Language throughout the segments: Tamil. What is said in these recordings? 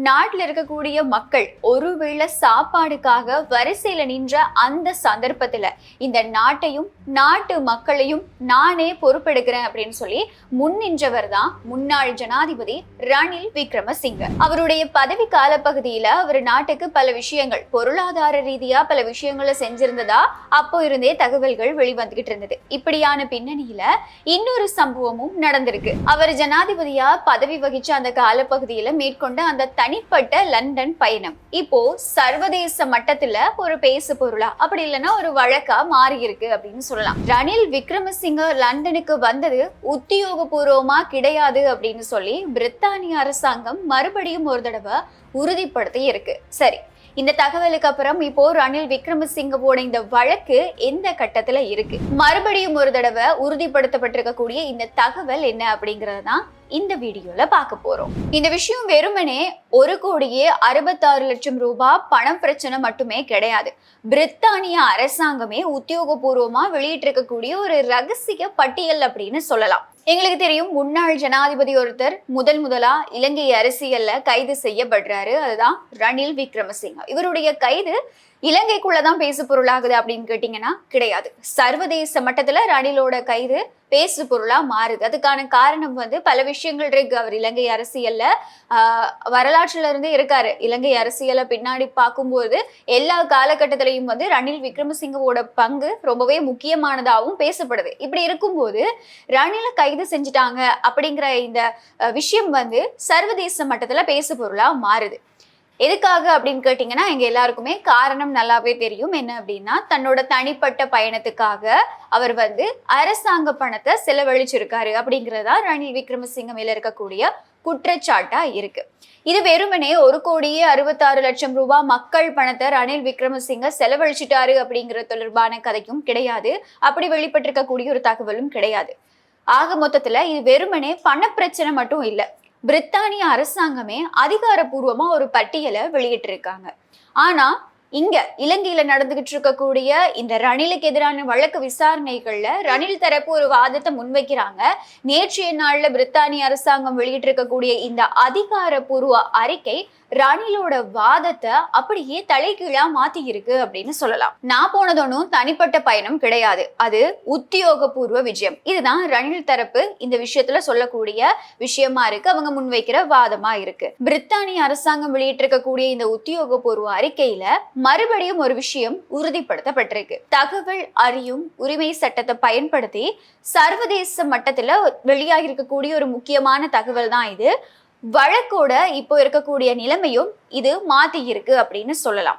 நாட்டில் இருக்கக்கூடிய மக்கள் ஒருவேளை சாப்பாடுக்காக வரிசையில நின்ற அந்த சந்தர்ப்பத்துல இந்த நாட்டையும் நாட்டு மக்களையும் நானே பொறுப்பெடுக்கிறேன் அப்படின்னு சொல்லி முன்னின்றவர் தான் முன்னாள் ஜனாதிபதி ரணில் விக்ரமசிங்க. அவருடைய பதவி கால பகுதியில அவர் நாட்டுக்கு பல விஷயங்கள் பொருளாதார ரீதியா பல விஷயங்களை செஞ்சிருந்ததா அப்போ இருந்தே தகவல்கள் வெளிவந்துகிட்டு இருந்தது. இப்படியான பின்னணியில இன்னொரு சம்பவமும் நடந்திருக்கு. அவர் ஜனாதிபதியா பதவி வகிச்ச அந்த காலப்பகுதியில மேற்கொண்ட அந்த தனிப்பட்ட லண்டன் பயணம் இப்போ சர்வதேச மட்டத்துல ஒரு பேசு பொருளா அப்படி இல்லைன்னா ஒரு வழக்கா மாறி இருக்கு அப்படின்னு சொல்லலாம். ரணில் விக்ரமசிங்க லண்டனுக்கு வந்தது உத்தியோகபூர்வமா கிடையாது அப்படின்னு சொல்லி பிரித்தானிய அரசாங்கம் மறுபடியும் ஒரு தடவை உறுதிப்படுத்தி இருக்கு. சரி, இந்த தகவலுக்கு அப்புறம் இப்போ ரணில் விக்ரமசிங்கவோட இந்த வழக்கு எந்த கட்டத்துல இருக்கு, மறுபடியும் ஒரு தடவை உறுதிப்படுத்தப்பட்டிருக்கக்கூடிய இந்த தகவல் என்ன அப்படிங்கறதுதான் இந்த வீடியோல பார்க்க போறோம். இந்த விஷயம் வெறுமனே 1,66,00,000 ரூபாய் பணம் பிரச்சனை மட்டுமே கிடையாது. பிரித்தானிய அரசாங்கமே உத்தியோகபூர்வமா வெளியிட்டிருக்கக்கூடிய ஒரு ரகசிய பட்டியல் அப்படின்னு சொல்லலாம். எங்களுக்கு தெரியும், முன்னாள் ஜனாதிபதி ஒருத்தர் முதலா இலங்கை அரசியல்ல கைது செய்யப்படுறாரு. அதுதான் ரணில் விக்ரமசிங்க. இவருடைய கைது இலங்கைக்குள்ளதான் பேசு பொருளாகுது அப்படின்னு கேட்டீங்கன்னா கிடையாது. சர்வதேச மட்டத்துல ரணிலோட கைது பேசு பொருளா மாறுது. அதுக்கான காரணம் பல விஷயங்கள் இருக்கு. அவர் இலங்கை அரசியல்ல வரலாற்றுல இருந்தே இருக்காரு. இலங்கை அரசியலை பின்னாடி பார்க்கும்போது எல்லா காலகட்டத்திலையும் ரணில் விக்ரமசிங்கவோட பங்கு ரொம்பவே முக்கியமானதாகவும் பேசப்படுது. இப்படி இருக்கும்போது ரணிலை கைது செஞ்சுட்டாங்க அப்படிங்கிற இந்த விஷயம் சர்வதேச மட்டத்துல பேசு பொருளா மாறுது. எதுக்காக அப்படின்னு கேட்டீங்கன்னா எங்க எல்லாருக்குமே காரணம் நல்லாவே தெரியும். என்ன அப்படின்னா, தன்னோட தனிப்பட்ட பயணத்துக்காக அவர் அரசாங்க பணத்தை செலவழிச்சிருக்காரு அப்படிங்கிறதா ரணில் விக்ரமசிங்க மேல இருக்கக்கூடிய குற்றச்சாட்டா இருக்கு. இது வெறுமனே 1,66,00,000 ரூபாய் மக்கள் பணத்தை ரணில் விக்ரமசிங்க செலவழிச்சிட்டாரு அப்படிங்கிற தொடர்பான கதைக்கும் கிடையாது. அப்படி வெளிப்பட்டிருக்கக்கூடிய ஒரு தகவலும் கிடையாது. ஆக மொத்தத்துல இது வெறுமனே பண பிரச்சனை மட்டும் இல்ல. பிரித்தானிய அரசாங்கமே அதிகாரப்பூர்வமா ஒரு பட்டியலை வெளியிட்டு இருக்காங்க. ஆனா இங்க இலங்கையில நடந்துகிட்டு இருக்கக்கூடிய இந்த ரணிலுக்கு எதிரான வழக்கு விசாரணைகள்ல ரணில் தரப்பு ஒரு வாதத்தை முன்வைக்கிறாங்க. நேற்றைய நாள்ல பிரித்தானிய அரசாங்கம் வெளியிட்டு இருக்கக்கூடிய இந்த அதிகாரப்பூர்வ அறிக்கை ரணிலோட வாதத்தை அப்படியே தலைகீழா மாத்தி இருக்கு அப்படின்னு சொல்லலாம். நான் போனதொன்னும் தனிப்பட்ட பயணம் கிடையாது, அது உத்தியோகபூர்வ விஜயம். இதுதான் ரணில் தரப்பு இந்த விஷயத்துல சொல்லக்கூடிய விஷயமா இருக்கு, அவங்க முன்வைக்கிற வாதமா இருக்கு. பிரித்தானிய அரசாங்கம் வெளியிட்டிருக்கக்கூடிய இந்த உத்தியோகபூர்வ அறிக்கையில மறுபடியும் ஒரு விஷயம் உறுதிப்படுத்தப்பட்டிருக்கு. தகவல் அறியும் உரிமை சட்டத்தை பயன்படுத்தி சர்வதேச மட்டத்துல வெளியாகி இருக்கக்கூடிய ஒரு முக்கியமான தகவல் தான் இது. வழக்கோட இப்போ இருக்கக்கூடிய நிலைமையும் இது மாத்தி இருக்கு அப்படின்னு சொல்லலாம்.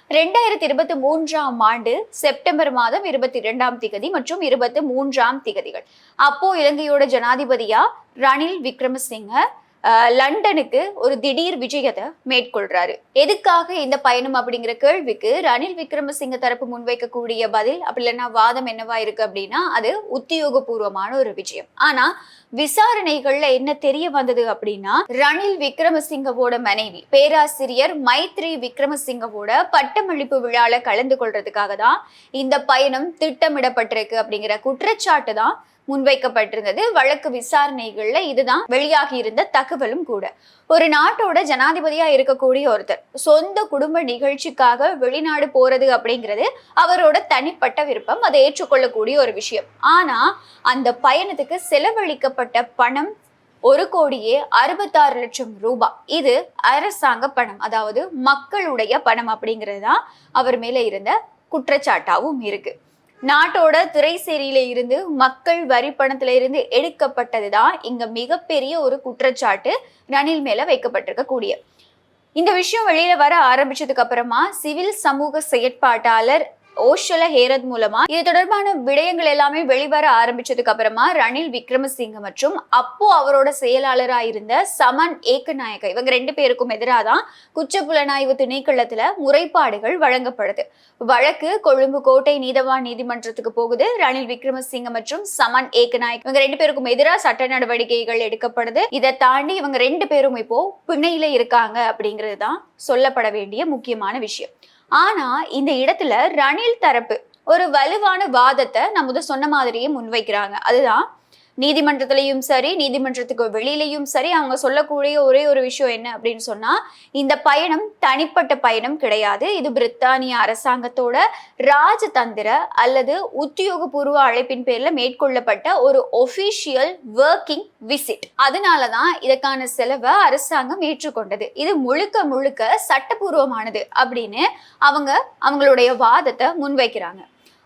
2023ஆம் ஆண்டு செப்டம்பர் மாதம் 22ஆம் திகதி மற்றும் 23ஆம் திகதிகள் அப்போ இலங்கையோட ஜனாதிபதியா ரணில் விக்ரமசிங்க லண்டனுக்கு ஒரு திடீர் விஜயத்தை மேற்கொள்றாரு. எதுக்காக இந்த பயணம் அப்படிங்கிற கேள்விக்கு ரணில் விக்ரமசிங்க தரப்பு முன்வைக்கக்கூடிய பதில் அப்படி இல்லைன்னா வாதம் என்னவா இருக்கு அப்படின்னா, அது உத்தியோகபூர்வமான ஒரு விஜயம். ஆனா விசாரணைகள்ல என்ன தெரிய வந்தது அப்படின்னா, ரணில் விக்ரமசிங்கவோட மனைவி பேராசிரியர் மைத்ரி விக்ரமசிங்கவோட பட்டமளிப்பு விழால கலந்து கொள்றதுக்காக தான் இந்த பயணம் திட்டமிடப்பட்டிருக்கு அப்படிங்கிற குற்றச்சாட்டு தான் முன்வைக்கப்பட்டிருந்தது. வழக்கு விசாரணைகள்ல இதுதான் வெளியாகி இருந்த தகவலும் கூட. ஒரு நாட்டோட ஜனாதிபதியா இருக்கக்கூடிய ஒருத்தர் சொந்த குடும்ப நிகழ்ச்சிக்காக வெளிநாடு போறது அப்படிங்கிறது அவரோட தனிப்பட்ட விருப்பம், அதை ஏற்றுக்கொள்ளக்கூடிய ஒரு விஷயம். ஆனா அந்த பயணத்துக்கு செலவழிக்கப்பட்ட பணம் 1,66,00,000 ரூபாய். இது அரசாங்க பணம், அதாவது மக்களுடைய பணம் அப்படிங்கிறது தான் அவர் மேல இருந்த குற்றச்சாட்டாவும் இருக்கு. நாட்டோட திரைசேரியில இருந்து மக்கள் வரி பணத்துல இருந்து எடுக்கப்பட்டதுதான் இங்க மிகப்பெரிய ஒரு குற்றச்சாட்டு ரணில் மேல வைக்கப்பட்டிருக்க கூடிய. இந்த விஷயம் வெளியில வர ஆரம்பிச்சதுக்கு அப்புறமா சிவில் சமூக செயற்பாட்டாளர் ஓஷல ஹேரத் மூலமா இது தொடர்பான விடயங்கள் எல்லாமே வெளிவர ஆரம்பிச்சதுக்கு அப்புறமா ரணில் விக்ரமசிங்க மற்றும் அப்போ அவரோட செயலாளராக இருந்த சமன் ஏக்கநாயக்க இவங்க 2 பேருக்கும் எதிராக தான் குற்றப்புலனாய்வு திணைக்களத்துல முறைப்பாடுகள் வழங்கப்படுது. வழக்கு கொழும்பு கோட்டை நீதவான் நீதிமன்றத்துக்கு போகுது. ரணில் விக்ரமசிங்க மற்றும் சமன் ஏக்கநாயக் இவங்க 2 பேருக்கும் எதிராக சட்ட நடவடிக்கைகள் எடுக்கப்படுது. இதை தாண்டி இவங்க 2 பேரும் இப்போ பிணையில இருக்காங்க அப்படிங்கிறது தான் சொல்லப்பட வேண்டிய முக்கியமான விஷயம். ஆனா இந்த இடத்துல ரணில் தரப்பு ஒரு வலுவான வாதத்தை நம்ம சொன்ன மாதிரியே முன்வைக்கிறாங்க. அதுதான் நீதிமன்றத்திலையும் சரி, நீதிமன்றத்துக்கு வெளியிலையும் சரி, அவங்க சொல்லக்கூடிய ஒரே ஒரு விஷயம் என்ன அப்படின்னு சொன்னா, இந்த பயணம் தனிப்பட்ட பயணம் கிடையாது. இது பிரித்தானிய அரசாங்கத்தோட ராஜதந்திர அல்லது உத்தியோகபூர்வ அழைப்பின் பேர்ல மேற்கொள்ளப்பட்ட ஒரு ஒபிஷியல் ஒர்க்கிங் விசிட். அதனாலதான் இதற்கான செலவை அரசாங்கம் ஏற்றுக்கொண்டது. இது முழுக்க முழுக்க சட்டபூர்வமானது அப்படின்னு அவங்களுடைய வாதத்தை முன்வைக்கிறாங்க.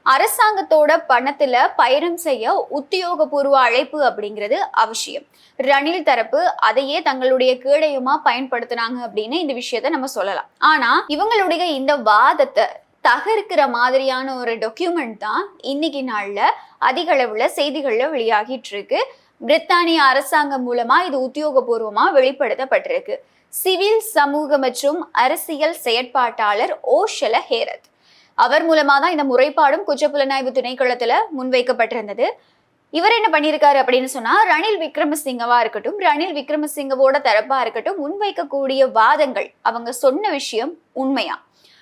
அரசாங்கத்தோட பணத்துல பயணம் செய்ய உத்தியோகபூர்வ அழைப்பு அப்படிங்கிறது அவசியம். ரணில் தரப்பு அதையே தங்களுடைய கேடயமா பயன்படுத்தினாங்க அப்படின்னு இந்த விஷயத்த நம்ம சொல்லலாம். ஆனா இவங்களுடைய இந்த வாதத்தை தகர்க்கிற மாதிரியான ஒரு டாக்குமெண்ட் தான் இன்னைக்கு நாள்ல அதிக அளவுல செய்திகள்ல வெளியாகிட்டு இருக்கு. பிரித்தானிய அரசாங்கம் மூலமா இது உத்தியோகபூர்வமா வெளிப்படுத்தப்பட்டிருக்கு. சிவில் சமூக மற்றும் அரசியல் செயற்பாட்டாளர் ஓஷல ஹேரத் அவர் மூலமா தான் இந்த முறைப்பாடும் குற்றப்புலனாய்வு திணைக்களத்துல முன்வைக்கப்பட்டிருந்தது. இவர் என்ன பண்ணியிருக்காரு அப்படின்னு சொன்னா, ரணில் விக்ரமசிங்கவா இருக்கட்டும், ரணில் விக்ரமசிங்கவோட தரப்பா இருக்கட்டும், முன்வைக்கக்கூடிய வாதங்கள் அவங்க சொன்ன விஷயம் உண்மையா,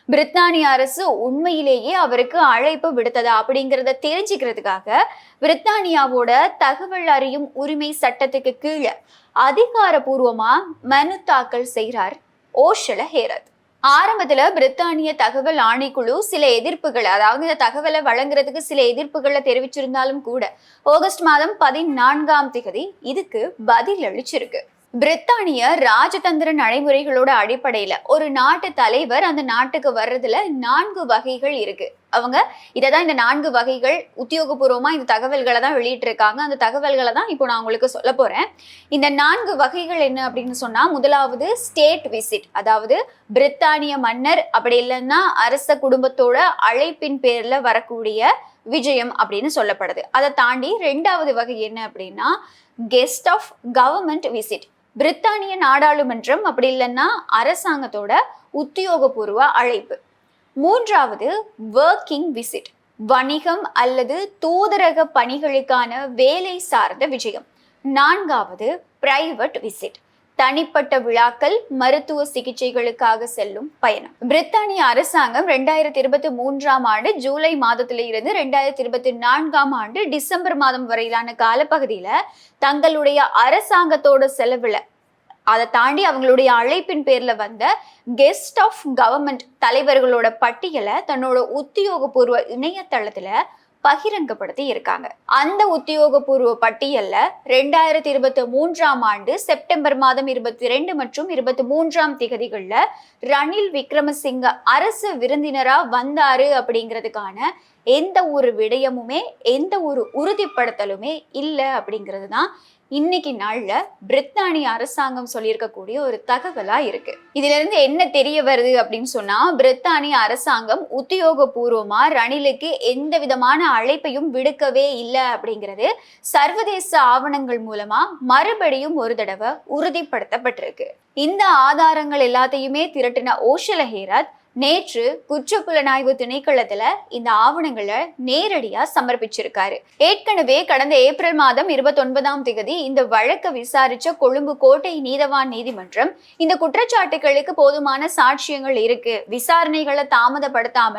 பிரித்தானிய அரசு உண்மையிலேயே அவருக்கு அழைப்பு விடுத்ததா அப்படிங்கிறத தெரிஞ்சுக்கிறதுக்காக பிரித்தானியாவோட தகவல் அறியும் உரிமை சட்டத்துக்கு கீழே அதிகாரபூர்வமா மனு தாக்கல் செய்கிறார் ஓஷல ஹேரத். ஆரம்பத்துல பிரித்தானிய தகவல் ஆணைக்குழு சில எதிர்ப்புகள், அதாவது இந்த தகவலை வழங்குறதுக்கு சில எதிர்ப்புகளை தெரிவிச்சிருந்தாலும் கூட ஆகஸ்ட் மாதம் 14 இதுக்கு பதில் அளிச்சிருக்கு. பிரித்தானிய ராஜதந்திர நடைமுறைகளோட அடிப்படையில ஒரு நாட்டு தலைவர் அந்த நாட்டுக்கு வர்றதுல 4 வகைகள் இருக்கு. அவங்க இதைதான் இந்த 4 வகைகள் உத்தியோகபூர்வமா இந்த தகவல்களை தான் வெளியிட்டு இருக்காங்க. அந்த தகவல்களை தான் இப்போ நான் உங்களுக்கு சொல்ல போறேன். இந்த 4 வகைகள் என்ன அப்படின்னு சொன்னா, முதலாவது ஸ்டேட் விசிட், அதாவது பிரித்தானிய மன்னர் அப்படி இல்லைன்னா அரச குடும்பத்தோட அழைப்பின் பேர்ல வரக்கூடிய விஜயம் அப்படின்னு சொல்லப்படுது. அதை தாண்டி 2வது வகை என்ன அப்படின்னா கெஸ்ட் ஆஃப் கவர்மெண்ட் விசிட், பிரித்தானிய நாடாளுமன்றம் அப்படி இல்லைன்னா அரசாங்கத்தோட உத்தியோகபூர்வ அழைப்பு. 3வது ஒர்க்கிங் விசிட், வணிகம் அல்லது தூதரக பணிகளுக்கான வேலை சார்ந்த விஜயம். 4வது பிரைவேட் விசிட், தனிப்பட்ட விழாக்கள், மருத்துவ சிகிச்சைகளுக்காக செல்லும் பயணம். பிரித்தானிய அரசாங்கம் 2023ஆம் ஆண்டு ஜூலை மாதத்தில இருந்து 2024ஆம் ஆண்டு டிசம்பர் மாதம் வரையிலான காலப்பகுதியில தங்களுடைய அரசாங்கத்தோட செலவுல, அதை தாண்டி அவங்களுடைய அழைப்பின் பேர்ல வந்த கெஸ்ட் ஆஃப் கவர்மெண்ட் தலைவர்களோட பட்டியலை தன்னோட உத்தியோகபூர்வ இணையதளத்துல பகிரங்கப்படுத்தி இருக்காங்க. அந்த உத்தியோகபூர்வ பட்டியல்ல 2023ஆம் ஆண்டு செப்டம்பர் மாதம் 22 மற்றும் 23ஆம் திகதிகள்ல ரணில் விக்ரமசிங்க அரசு விருந்தினரா வந்தாரு அப்படிங்கிறதுக்கான எந்த ஒரு விடயமுமே எந்த ஒரு உறுதிப்படுத்தலுமே இல்லை அப்படிங்கிறது தான் இன்னைக்கு நாள்ல பிரித்தானிய அரசாங்கம் சொல்லியிருக்கக்கூடிய ஒரு தகவலா இருக்கு. இதுல இருந்து என்ன தெரிய வருது அப்படின்னு சொன்னா, பிரித்தானிய அரசாங்கம் உத்தியோகபூர்வமா ரணிலுக்கு எந்த விதமான அழைப்பையும் விடுக்கவே இல்லை அப்படிங்கிறது சர்வதேச ஆவணங்கள் மூலமா மறுபடியும் ஒரு தடவை உறுதிப்படுத்தப்பட்டிருக்கு. இந்த ஆதாரங்கள் எல்லாத்தையுமே திரட்டின ஓஷல ஹேரத் நேற்று குற்றப்புலனாய்வு திணைக்களத்துல இந்த ஆவணங்களை நேரடியா சமர்ப்பிச்சிருக்காரு. ஏற்கனவே கடந்த ஏப்ரல் மாதம் 29ஆம் திகதி இந்த வழக்கை விசாரிச்ச கொழும்பு கோட்டை நீதவான் நீதிமன்றம் இந்த குற்றச்சாட்டுகளுக்கு போதுமான சாட்சியங்கள் இருக்கு, விசாரணைகளை தாமதப்படுத்தாம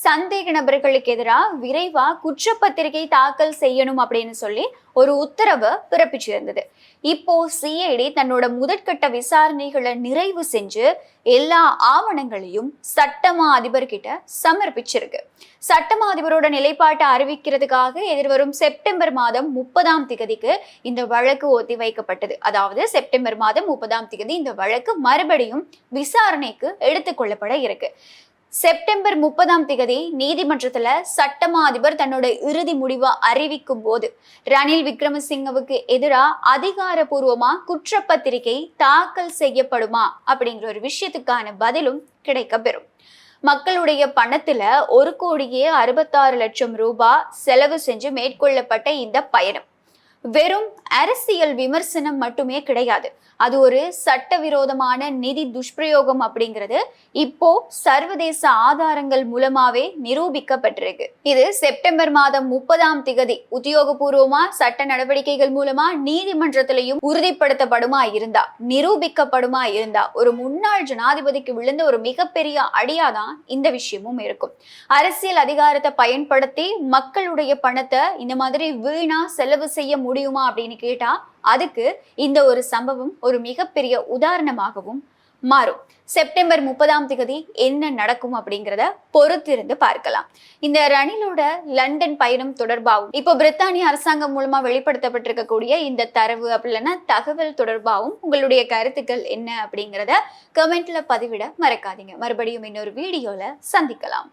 சந்தேக நபர்களுக்கு எதிராக விரைவா குற்றப்பத்திரிகை தாக்கல் செய்யணும் அப்படின்னு சொல்லி ஒரு உத்தரவை பிறப்பிச்சிருந்தது. இப்போ சிஐடி தன்னோட முதற்கட்ட விசாரணைகளை நிறைவு செஞ்சு எல்லா ஆவணங்களையும் சட்டமா அதிபர்கிட்ட சமர்ப்பிச்சிருக்கு. சட்டமா அதிபரோட நிலைப்பாட்டை அறிவிக்கிறதுக்காக எதிர்வரும் செப்டம்பர் மாதம் 30ஆம் திகதிக்கு இந்த வழக்கு ஒத்தி வைக்கப்பட்டது. அதாவது செப்டம்பர் மாதம் 30ஆம் திகதி இந்த வழக்கு மறுபடியும் விசாரணைக்கு எடுத்துக்கொள்ளப்பட இருக்கு. செப்டம்பர் 30ஆம் திகதி நீதிமன்றத்துல சட்டமா அதிபர் தன்னோட இறுதி முடிவை அறிவிக்கும் போது ரணில் விக்ரமசிங்கவுக்கு எதிராக அதிகாரப்பூர்வமா குற்றப்பத்திரிகை தாக்கல் செய்யப்படுமா அப்படிங்கிற ஒரு விஷயத்துக்கான பதிலும் கிடைக்கப்பெறும். மக்களுடைய பணத்துல 1,66,00,000 ரூபாய் செலவு செஞ்சு மேற்கொள்ளப்பட்ட இந்த பயணம் வெறும் அரசியல் விமர்சனம் மட்டுமே கிடையாது, அது ஒரு சட்டவிரோதமான நிதி துஷ்பிரயோகம் அப்படிங்கிறது இப்போ சர்வதேச ஆதாரங்கள் மூலமாவே நிரூபிக்கப்பட்டிருக்கு. இது செப்டம்பர் மாதம் 30ஆம் திகதி உத்தியோகபூர்வமா சட்ட நடவடிக்கைகள் மூலமா நீதிமன்றத்திலையும் உறுதிப்படுத்தப்படுமா இருந்தா, நிரூபிக்கப்படுமா இருந்தா ஒரு முன்னாள் ஜனாதிபதிக்கு விழுந்த ஒரு மிகப்பெரிய அடியாதான் இந்த விஷயமும் இருக்கும். அரசியல் அதிகாரத்தை பயன்படுத்தி மக்களுடைய பணத்தை இந்த மாதிரி வீணா செலவு செய்ய முடியுமா அப்படின்னு கேட்டா அதுக்கு இந்த ஒரு சம்பவம் ஒரு மிகப்பெரிய உதாரணமாகவும் மாறும். செப்டம்பர் 30 என்ன நடக்கும் அப்படிங்கிறத பொறுத்திருந்து பார்க்கலாம். இந்த ரணிலோட லண்டன் பயணம் தொடர்பாகவும் இப்போ பிரித்தானிய அரசாங்கம் மூலமா வெளிப்படுத்தப்பட்டிருக்கக்கூடிய இந்த தரவு அப்படின்னா தகவல் தொடர்பாகவும் உங்களுடைய கருத்துக்கள் என்ன அப்படிங்கிறத கமெண்ட்ல பதிவிட மறக்காதீங்க. மறுபடியும் இன்னொரு வீடியோல சந்திக்கலாம்.